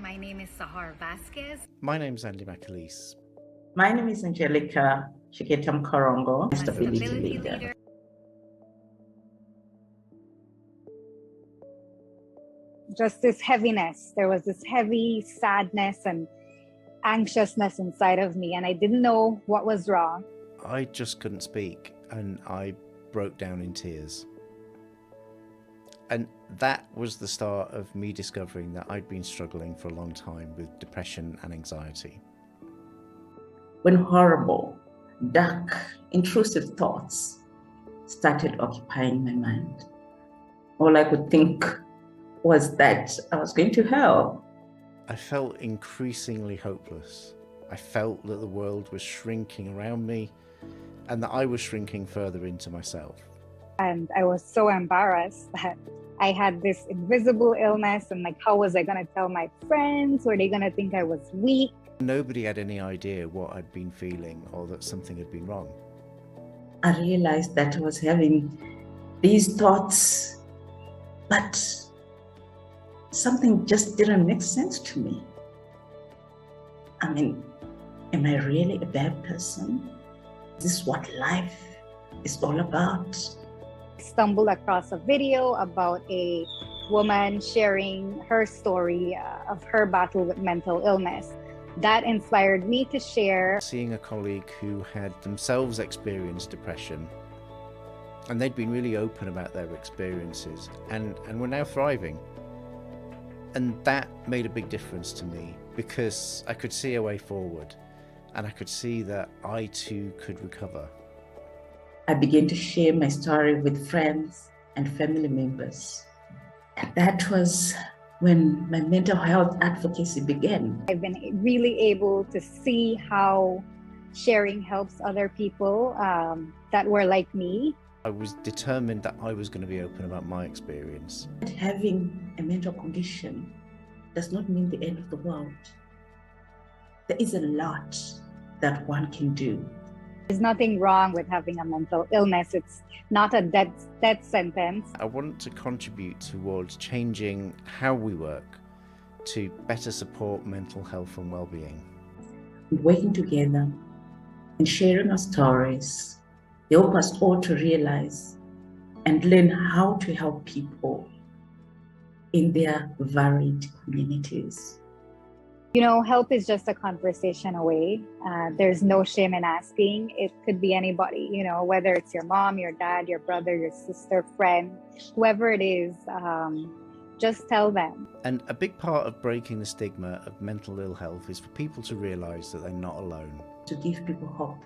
My name is Sahar Vasquez. My name's Andy McAleese. My name is Angelica Chiketam Korongo, I'm a stability leader. Just this heaviness. There was this heavy sadness and anxiousness inside of me, and I didn't know what was wrong. I just couldn't speak, and I broke down in tears. And that was the start of me discovering that I'd been struggling for a long time with depression and anxiety. When horrible, dark, intrusive thoughts started occupying my mind, all I could think was that I was going to hell. I felt increasingly hopeless. I felt that the world was shrinking around me and that I was shrinking further into myself. And I was so embarrassed that I had this invisible illness, and like, how was I going to tell my friends? Were they going to think I was weak? Nobody had any idea what I'd been feeling or that something had been wrong. I realized that I was having these thoughts, but something just didn't make sense to me. I mean, am I really a bad person? Is this what life is all about? I stumbled across a video about a woman sharing her story of her battle with mental illness. That inspired me to share. Seeing a colleague who had themselves experienced depression, and they'd been really open about their experiences and were now thriving. And that made a big difference to me because I could see a way forward and I could see that I too could recover. I began to share my story with friends and family members. And that was when my mental health advocacy began. I've been really able to see how sharing helps other people that were like me. I was determined that I was going to be open about my experience. Having a mental condition does not mean the end of the world. There is a lot that one can do. There's nothing wrong with having a mental illness. It's not a death sentence. I want to contribute towards changing how we work to better support mental health and well-being. Working together and sharing our stories help us all to realize and learn how to help people in their varied communities. You know, help is just a conversation away. There's no shame in asking. It could be anybody, you know, whether it's your mom, your dad, your brother, your sister, friend, whoever it is, just tell them. And a big part of breaking the stigma of mental ill health is for people to realise that they're not alone. To give people hope.